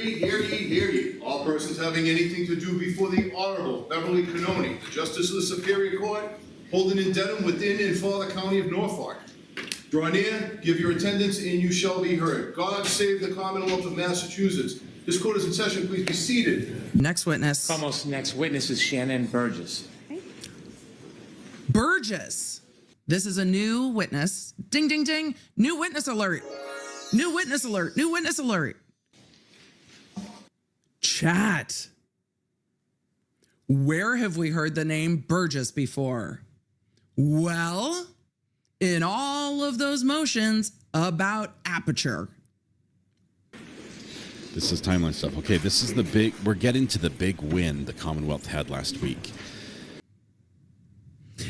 ye, hear ye, hear ye. All persons having anything to do before the Honorable Beverly Cannoni, Justice of the Superior Court, holding in Dedham within and for the County of Norfolk. Draw near, give your attendance, and you shall be heard. God save the Commonwealth of Massachusetts. This court is in session. Please be seated. Next witness. Almost next witness is Shanon Burgess. Burgess. This is a new witness. Ding, ding, ding. New witness alert. New witness alert. New witness alert. Chat. Where have we heard the name Burgess before? Well, in all of those motions about aperture. This is timeline stuff. Okay, this is the big, we're getting to the big win the Commonwealth had last week.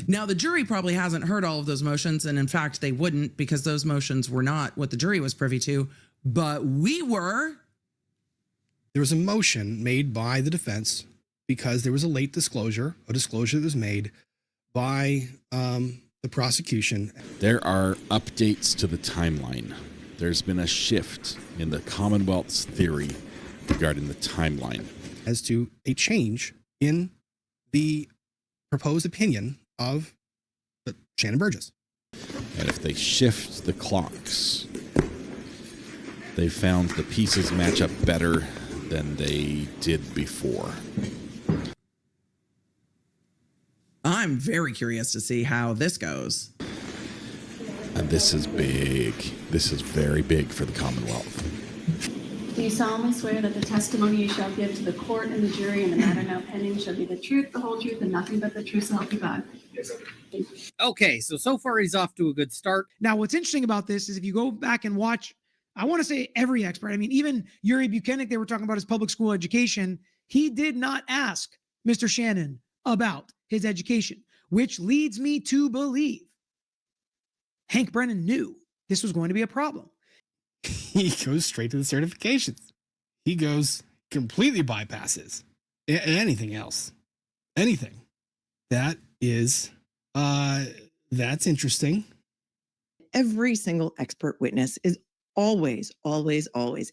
Now, the jury probably hasn't heard all of those motions, and in fact, they wouldn't because those motions were not what the jury was privy to, but we were. There was a motion made by the defense because there was a late disclosure, a disclosure that was made by the prosecution. There are updates to the timeline. There's been a shift in the Commonwealth's theory regarding the timeline. As to a change in the proposed opinion of Shanon Burgess. And if they shift the clocks, they found the pieces match up better than they did before. I'm very curious to see how this goes. And this is big. This is very big for the Commonwealth. Do you solemnly swear that the testimony you shall give to the court and the jury in the matter now pending shall be the truth, the whole truth, and nothing but the truth, so help you God? Yes, sir. Okay, so far he's off to a good start. Now, what's interesting about this is if you go back and watch, I want to say every expert, I mean, even Yuri Buchanan, they were talking about his public school education. He did not ask Mr. Shanon about his education, which leads me to believe Hank Brennan knew this was going to be a problem. He goes straight to the certifications. He goes completely bypasses anything else. Anything. That is, that's interesting. Every single expert witness is always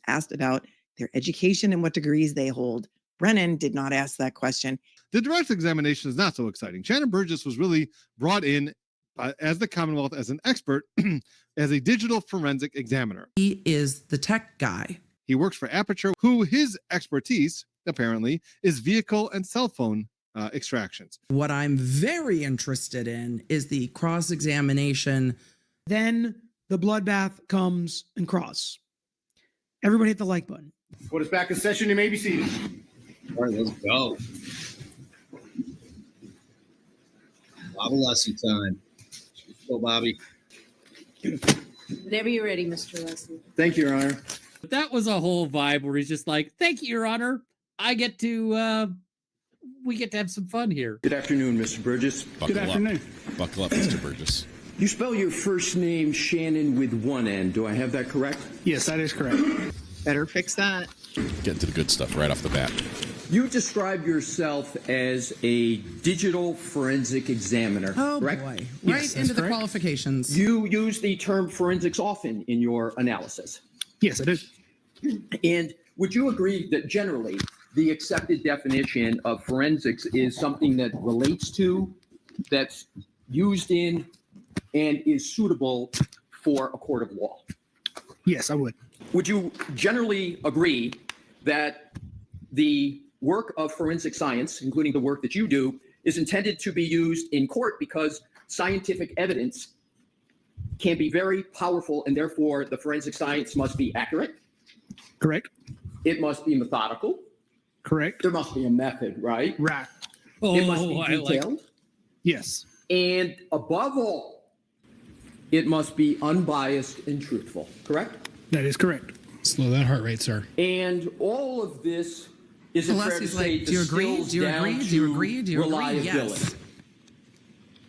asked about their education and what degrees they hold. Brennan did not ask that question. The direct examination is not so exciting. Shanon Burgess was really brought in as the Commonwealth as an expert, as a digital forensic examiner. He is the tech guy. He works for Aperture, who his expertise, apparently, is vehicle and cell phone extractions. What I'm very interested in is the cross-examination. Then the bloodbath comes and cross. Everybody hit the like button. Court is back in session. You may be seated. All right, let's go. Bobby Leslie time. Go, Bobby. Whenever you're ready, Mr. Leslie. Thank you, Your Honor. That was a whole vibe where he's just like, thank you, Your Honor. I get to, we get to have some fun here. Good afternoon, Mr. Burgess. Buckle Good afternoon. Buckle up, Mr. Burgess. You spell your first name Shanon with one N. Do I have that correct? Yes, that is correct. Better fix that. Getting to the good stuff right off the bat. You describe yourself as a digital forensic examiner, Oh correct? boy, Yes, right that's into the correct. qualifications. You use the term forensics often in your analysis. Yes, I do. And would you agree that generally the accepted definition of forensics is something that relates to, that's used in, and is suitable for a court of law? Yes, I would. Would you generally agree that the work of forensic science, including the work that you do, is intended to be used in court because scientific evidence can be very powerful, and therefore the forensic science must be accurate? Correct. It must be methodical. Correct. There must be a method, right? Right. It must be I like detailed. Yes. And above all, it must be unbiased and truthful, correct? That is correct. Slow that heart rate, sir. And all of this is fair Unless to he's say like, do you agree? distills Do you down agree? Do you to agree? Do you agree? reliability. Yes.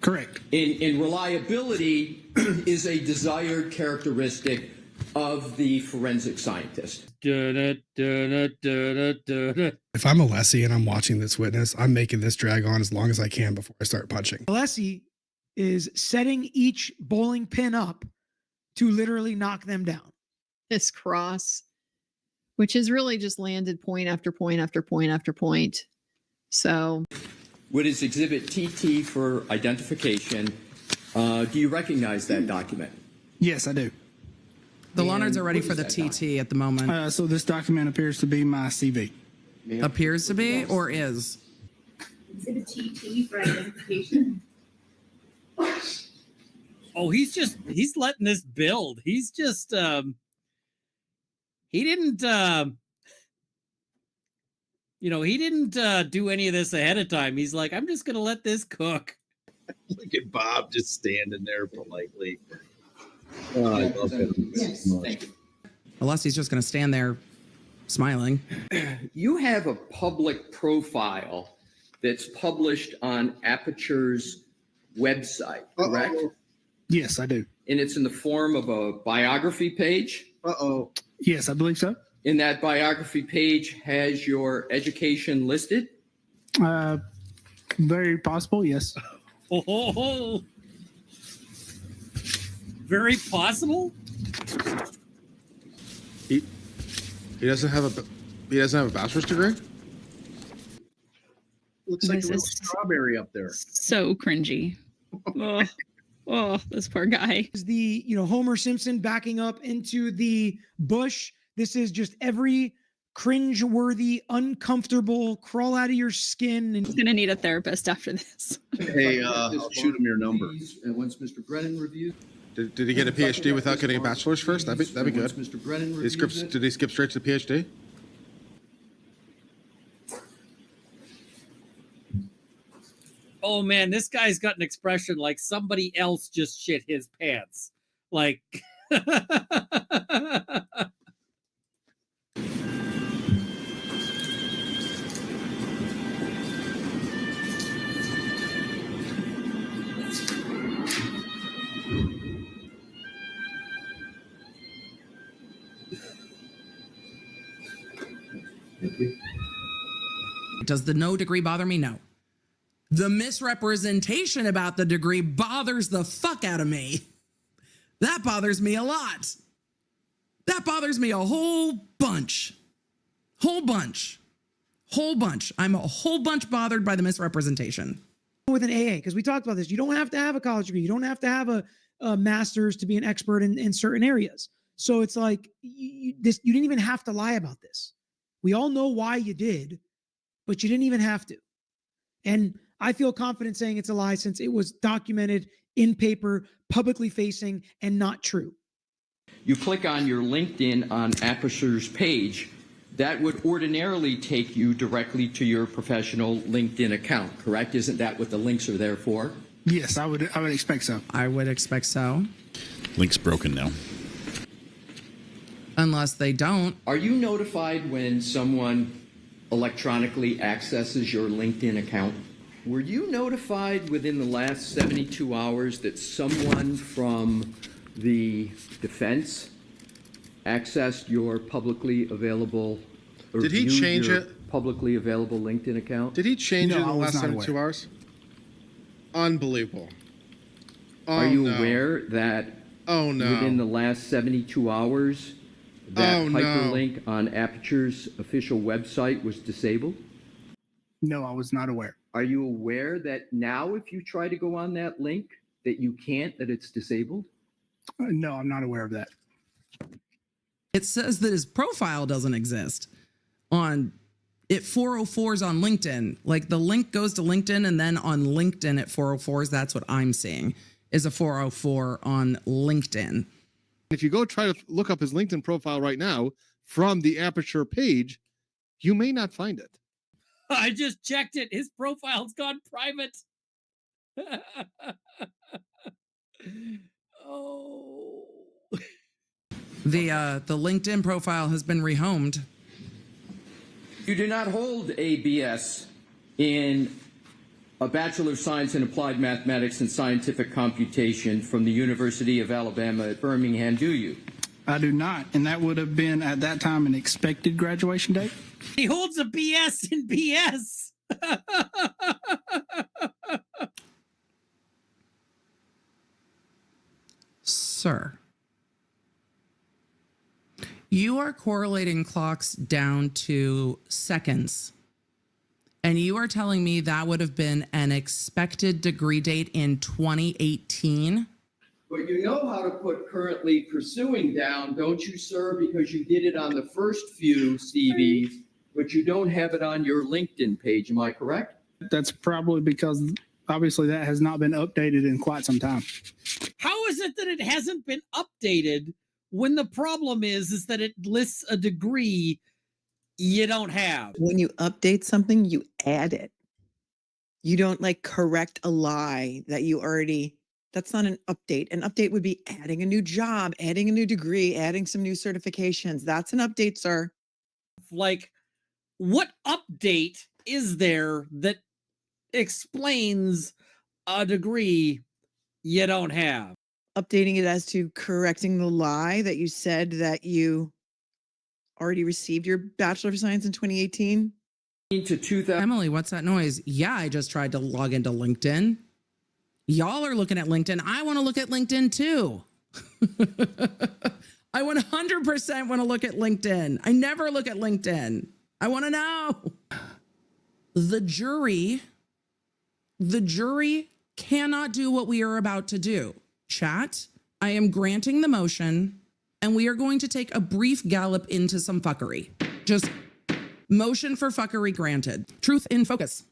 Correct. And reliability is a desired characteristic of the forensic scientist. If I'm a lessee and I'm watching this witness, I'm making this drag on as long as I can before I start punching. Alessi is setting each bowling pin up to literally knock them down. This cross which has really just landed point after point after point after point. So, What is Exhibit TT for identification? Do you recognize that document? Yes, I do. The Lonards are ready what for is the that TT at the moment. So this document appears to be my CV. Appears to be or is? Exhibit TT for identification. Oh, he's letting this build. He's just he didn't he didn't do any of this ahead of time. He's like, I'm just gonna let this cook. Look at Bob just standing there politely. Oh, I love him so much. Unless he's just going to stand there smiling. You have a public profile that's published on Aperture's website, correct? Yes, I do. And it's in the form of a biography page. Yes, I believe so. And that biography page has your education listed. Very possible, yes. Oh, very possible. He doesn't have a bachelor's degree. Looks like a This little is- strawberry up there. so cringy. Oh, this poor guy. Is the Homer Simpson backing up into the bush? This is just every cringe-worthy, uncomfortable, crawl out of your skin. And He's gonna need a therapist after this. Hey, I'll shoot him your number. And once Mr. Brennan reviews. Did he get a PhD without getting a bachelor's first? That'd be good. Once Mr. Brennan Did he skip straight to the PhD? Oh man, this guy's got an expression like somebody else just shit his pants. Like Does the no degree bother me? No. The misrepresentation about the degree bothers the fuck out of me. That bothers me a lot. That bothers me a whole bunch. Whole bunch. Whole bunch. I'm a whole bunch bothered by the misrepresentation. with an AA, because we talked about this, you don't have to have a college degree. You don't have to have a master's to be an expert in certain areas. So it's like you didn't even have to lie about this. We all know why you did, but you didn't even have to. And I feel confident saying it's a lie since it was documented in paper, publicly facing, and not true. You click on your LinkedIn on Aperture's page, that would ordinarily take you directly to your professional LinkedIn account, correct? Isn't that what the links are there for? Yes, I would expect so. I would expect so. Link's broken now. Unless they don't. Are you notified when someone electronically accesses your LinkedIn account? Were you notified within the last 72 hours that someone from the defense accessed your publicly available or Did he viewed change your it? publicly available LinkedIn account? Did he change it in No, the I was last not 72 aware. hours? Unbelievable. Are Oh, you no. aware that Oh no. within the last 72 hours that Oh, no. hyperlink on Aperture's official website was disabled? No, I was not aware. Are you aware that now if you try to go on that link that you can't, that it's disabled? No, I'm not aware of that. It says that his profile doesn't exist on it 404s on LinkedIn. Like the link goes to LinkedIn and then on LinkedIn at 404s, that's what I'm seeing is a 404 on LinkedIn. If you go try to look up his LinkedIn profile right now from the Aperture page, you may not find it. I just checked it. His profile's gone private. Oh. The LinkedIn profile has been rehomed. You do not hold a BS in a Bachelor of Science in Applied Mathematics and Scientific Computation from the University of Alabama at Birmingham, do you? I do not. And that would have been at that time an expected graduation date. He holds a BS in BS. Sir, You are correlating clocks down to seconds. And you are telling me that would have been an expected degree date in 2018? But you know how to put currently pursuing down, don't you, sir? Because you did it on the first few CVs, but you don't have it on your LinkedIn page. Am I correct? That's probably because obviously that has not been updated in quite some time. How is it that it hasn't been updated when the problem is that it lists a degree you don't have? When you update something, you add it. You don't like correct a lie that you already, that's not an update. An update would be adding a new job, adding a new degree, adding some new certifications. That's an update, sir. Like, what update is there that explains a degree you don't have? Updating it as to correcting the lie that you said that you already received your Bachelor of Science in 2018. Emily, what's that noise? Yeah, I just tried to log into LinkedIn. Y'all are looking at LinkedIn. I want to look at LinkedIn too. I 100% want to look at LinkedIn. I never look at LinkedIn. I want to know. The jury cannot do what we are about to do. Chat, I am granting the motion, and we are going to take a brief gallop into some fuckery. Just motion for fuckery granted. Truth in focus.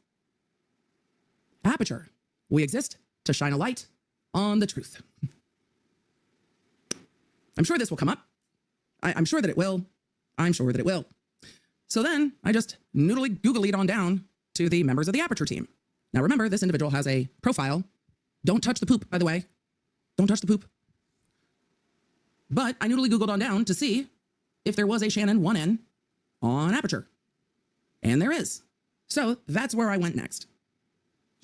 Aperture. We exist to shine a light on the truth. I'm sure this will come up. I'm sure that it will. I'm sure that it will. So then I just noodly googly on down to the members of the Aperture team. Now remember, this individual has a profile. Don't touch the poop, by the way. Don't touch the poop. But I noodly googled on down to see if there was a Shanon 1N on Aperture. And there is. So that's where I went next.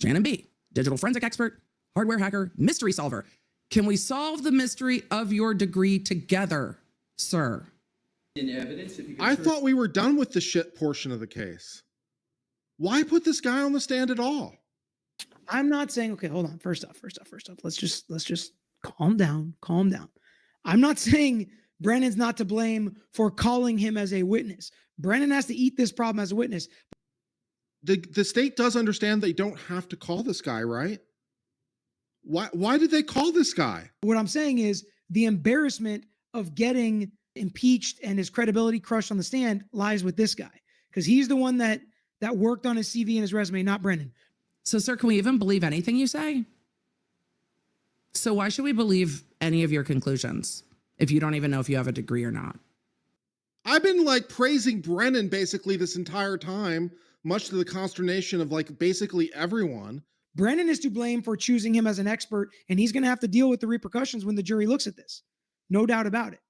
Shanon B, digital forensic expert, hardware hacker, mystery solver. Can we solve the mystery of your degree together, sir? In evidence, if you can I search- thought we were done with the shit portion of the case. Why put this guy on the stand at all? I'm not saying, okay, hold on. First off, let's just calm down. I'm not saying Brennan's not to blame for calling him as a witness. Brennan has to eat this problem as a witness. The state does understand they don't have to call this guy, right? Why did they call this guy? What I'm saying is the embarrassment of getting impeached and his credibility crushed on the stand lies with this guy, because he's the one that worked on his CV and his resume, not Brennan. So, sir, can we even believe anything you say? So why should we believe any of your conclusions if you don't even know if you have a degree or not? I've been like praising Brennan basically this entire time, much to the consternation of like basically everyone. Brennan is to blame for choosing him as an expert, and he's going to have to deal with the repercussions when the jury looks at this. No doubt about it.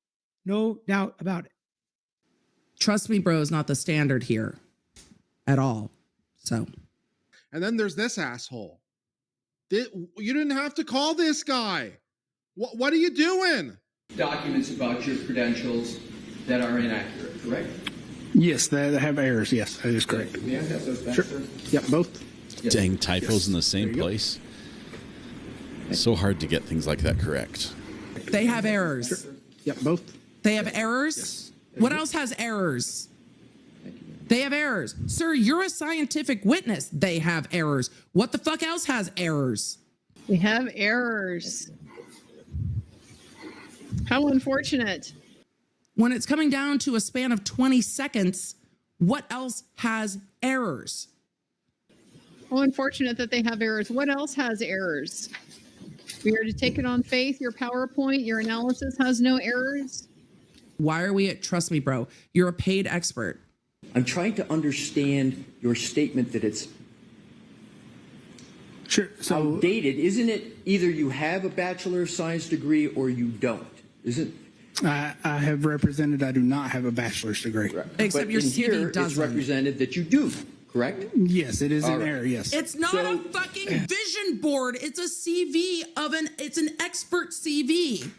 No doubt about it. Trust me, bro, is not the standard here at all. So. And then there's this asshole. You didn't have to call this guy. What are you doing? Documents about your credentials that are inaccurate, correct? Yes, they have errors. Yes, that is correct. May I have those back, Sure. sir? Yep, both. Yes. Dang typos in the same There you go. place. It's so hard to get things like that correct. They have errors. Yep, both. They have errors? What else has errors? They have errors. Sir, you're a scientific witness. They have errors. What the fuck else has errors? We have errors. How unfortunate. When it's coming down to a span of 20 seconds, what else has errors? How unfortunate that they have errors. What else has errors? We are to take it on faith. Your PowerPoint, your analysis has no errors. Why are we at Trust Me, Bro? You're a paid expert. I'm trying to understand your statement that it's Sure. So outdated. Isn't it either you have a Bachelor of Science degree or you don't? Isn't I have represented I do not have a bachelor's degree. Except but your in CV here, it's doesn't. represented that you do, correct? Yes, it is All an right. error. Yes. It's not So- a fucking vision board. It's a CV it's an expert CV.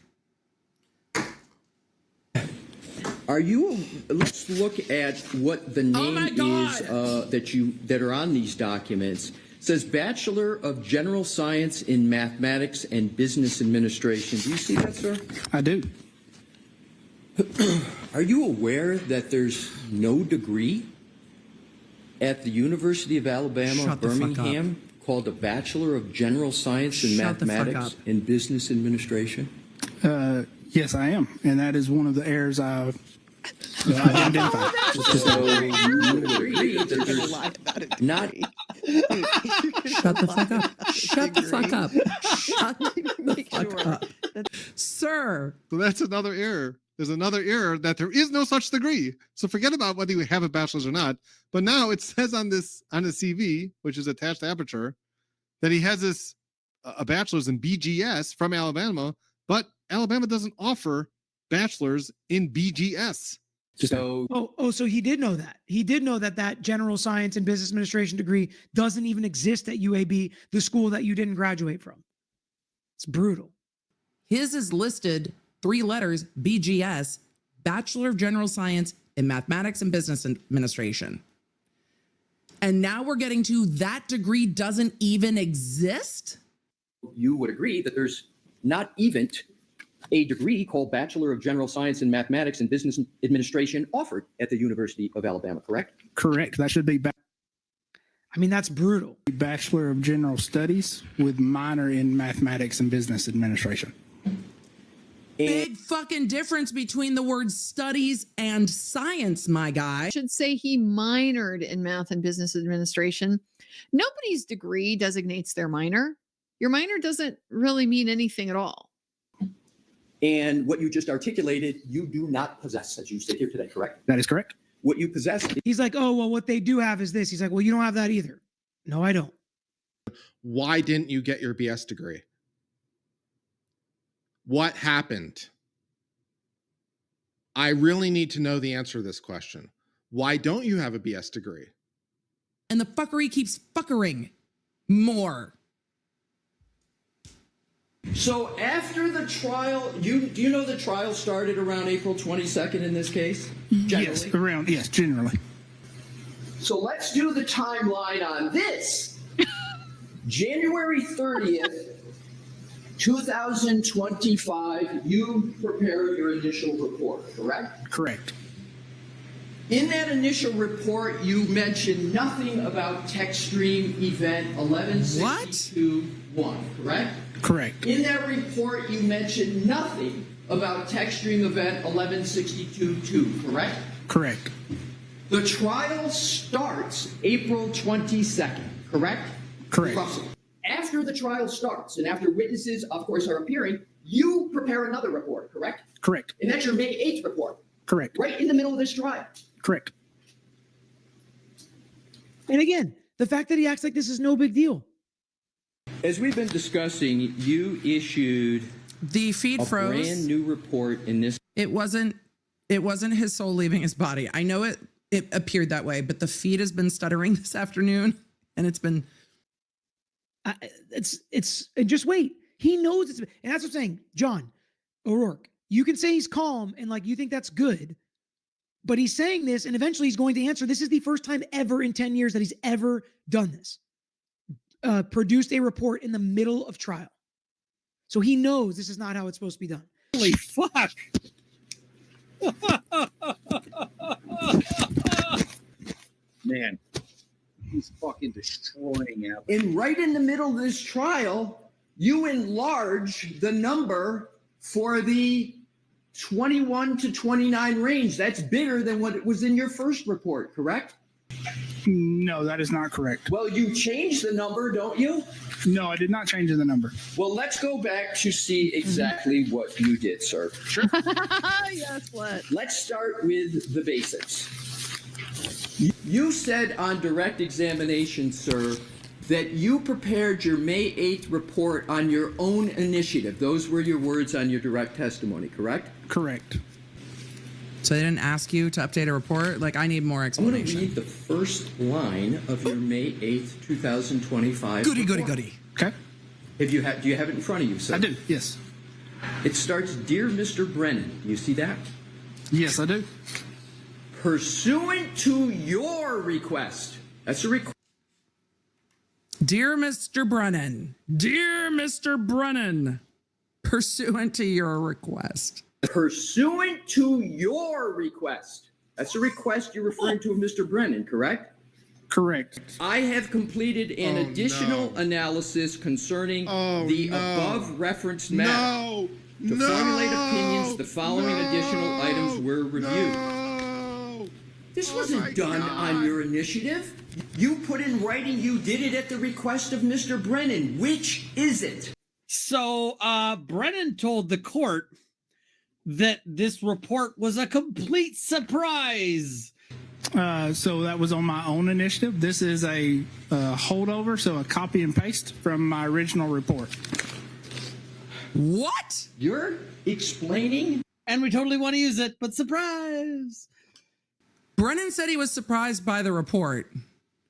Are you? Let's look at what the Oh my name God. is that are on these documents. It says Bachelor of General Science in Mathematics and Business Administration. Do you see that, sir? I do. Are you aware that there's no degree at the University of Alabama, Shut the fuck up. Birmingham, called a Bachelor of General Science in Shut the fuck Mathematics up. and Business Administration? Yes, I am, and that is one of the errors I've identified. So you would agree that there's not Shut the fuck up. Shut the fuck up. Shut the fuck up. Sir. So that's another error. There's another error that there is no such degree. So forget about whether you have a bachelor's or not. But now it says on the CV, which is attached to Aperture, that he has this a bachelor's in BGS from Alabama, but Alabama doesn't offer bachelor's in BGS. So So he did know that. He did know that that general science and business administration degree doesn't even exist at UAB, the school that you didn't graduate from. It's brutal. His is listed 3 letters, BGS, Bachelor of General Science in Mathematics and Business Administration. And now we're getting to that degree doesn't even exist? you would agree that there's not even a degree called Bachelor of General Science in Mathematics and Business Administration offered at the University of Alabama, correct? Correct. That should be I mean, that's brutal. Bachelor of General Studies with minor in Mathematics and Business Administration. Big fucking difference between the words studies and science, my guy. I should say he minored in math and business administration. Nobody's degree designates their minor. Your minor doesn't really mean anything at all. And what you just articulated, you do not possess as you sit here today, correct? That is correct. What you possess. He's like, oh, well, what they do have is this. He's like, well, you don't have that either. No, I don't. Why didn't you get your BS degree? What happened? I really need to know the answer to this question. Why don't you have a BS degree? And the fuckery keeps fuckering more. So after the trial, do you know the trial started around April 22nd in this case? Generally? Yes, generally. So let's do the timeline on this. January 30th, 2025, you prepare your initial report, correct? Correct. In that initial report, you mentioned nothing about TechStream event 1162.1, correct? Correct. In that report, you mentioned nothing about TechStream event 1162.2, correct? Correct. The trial starts April 22nd, correct? Correct. Russell. After the trial starts and after witnesses, of course, are appearing, you prepare another report, correct? Correct. And that's your May 8th report. Correct. Right in the middle of this trial. Correct. And again, the fact that he acts like this is no big deal. As we've been discussing, you issued the feed a froze. brand new report in this. It wasn't his soul leaving his body. I know it appeared that way, but the feed has been stuttering this afternoon, and it's been. And just wait. He knows it's, and that's what I'm saying. John O'Rourke, you can say he's calm and like you think that's good, but he's saying this, and eventually he's going to answer. This is the first time ever in 10 years that he's ever done this. Produced a report in the middle of trial. So he knows this is not how it's supposed to be done. Holy fuck. Man, he's fucking destroying out. And right in the middle of this trial, you enlarge the number for the 21 to 29 range. That's bigger than what it was in your first report, correct? No, that is not correct. Well, you changed the number, don't you? No, I did not change the number. Well, let's go back to see exactly what you did, sir. Sure. Yes, what? Let's start with the basics. You said on direct examination, sir, that you prepared your May 8th report on your own initiative. Those were your words on your direct testimony, correct? Correct. So they didn't ask you to update a report? Like, I need more I'm going to explanation. read the first line of your May 8th, 2025 Goody, goody, report. goody. Okay. Do you have it in front of you, sir? I do, yes. It starts, Dear Mr. Brennan. You see that? Yes, I do. Pursuant to your request. That's a request. Dear Mr. Brennan, pursuant to your request. Pursuant to your request. That's the request you're referring to of Mr. Brennan, correct? Correct. I have completed an additional analysis concerning the above referenced matter. To formulate opinions, the following additional items were reviewed. This wasn't done on your initiative. You put in writing you did it at the request of Mr. Brennan. Which is it? So Brennan told the court that this report was a complete surprise. So that was on my own initiative. This is a holdover, so a copy and paste from my original report. What? You're explaining? And we totally want to use it, but surprise. Brennan said he was surprised by the report.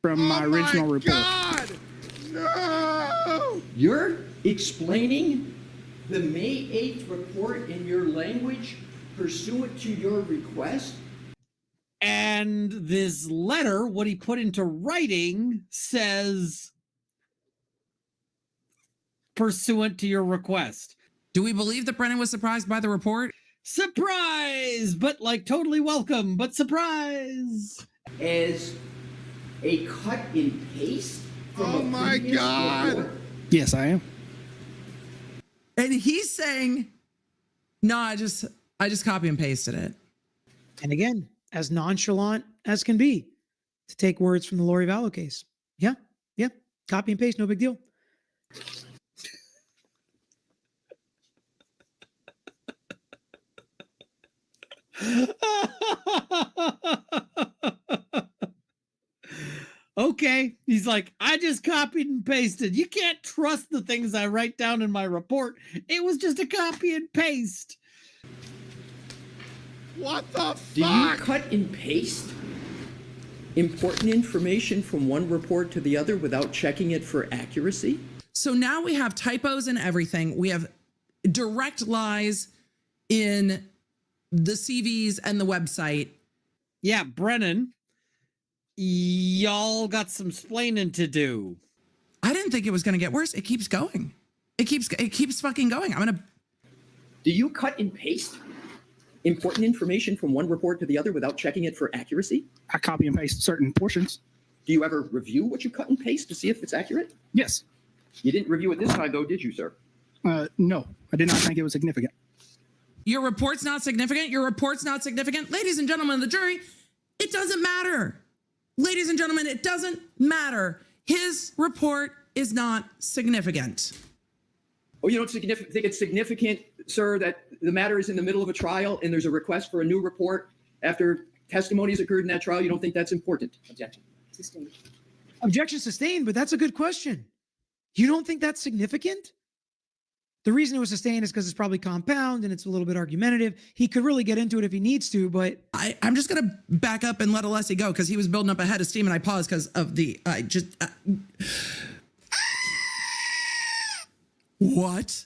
From my original report. God! No! You're explaining the May 8th report in your language pursuant to your request? And this letter, what he put into writing, says pursuant to your request. Do we believe that Brennan was surprised by the report? Surprise! But like totally welcome, but surprise! As a cut and paste from Oh a my previous God! report? Yes, I am. And he's saying, no, I just copy and pasted it. And again, as nonchalant as can be, to take words from the Lori Vallow case. Yeah, copy and paste, no big deal. Okay, he's like, I just copied and pasted. You can't trust the things I write down in my report. It was just a copy and paste. What the Do you fuck? cut and paste important information from one report to the other without checking it for accuracy? So now we have typos and everything. We have direct lies in the CVs and the website. Yeah, Brennan, y'all got some splaining to do. I didn't think it was going to get worse. It keeps going. It keeps fucking going. Do you cut and paste important information from one report to the other without checking it for accuracy? I copy and paste certain portions. Do you ever review what you cut and paste to see if it's accurate? Yes. You didn't review it this time, though, did you, sir? No, I did not think it was significant. Your report's not significant. Your report's not significant. Ladies and gentlemen of the jury, it doesn't matter. Ladies and gentlemen, it doesn't matter. His report is not significant. Oh, you don't think it's significant, sir, that the matter is in the middle of a trial and there's a request for a new report after testimony has occurred in that trial? You don't think that's important? Objection. Sustained. Objection sustained, but that's a good question. You don't think that's significant? The reason it was sustained is because it's probably compound and it's a little bit argumentative. He could really get into it if he needs to, but I'm just going to back up and let Alessi go because he was building up a head of steam and I paused because of what?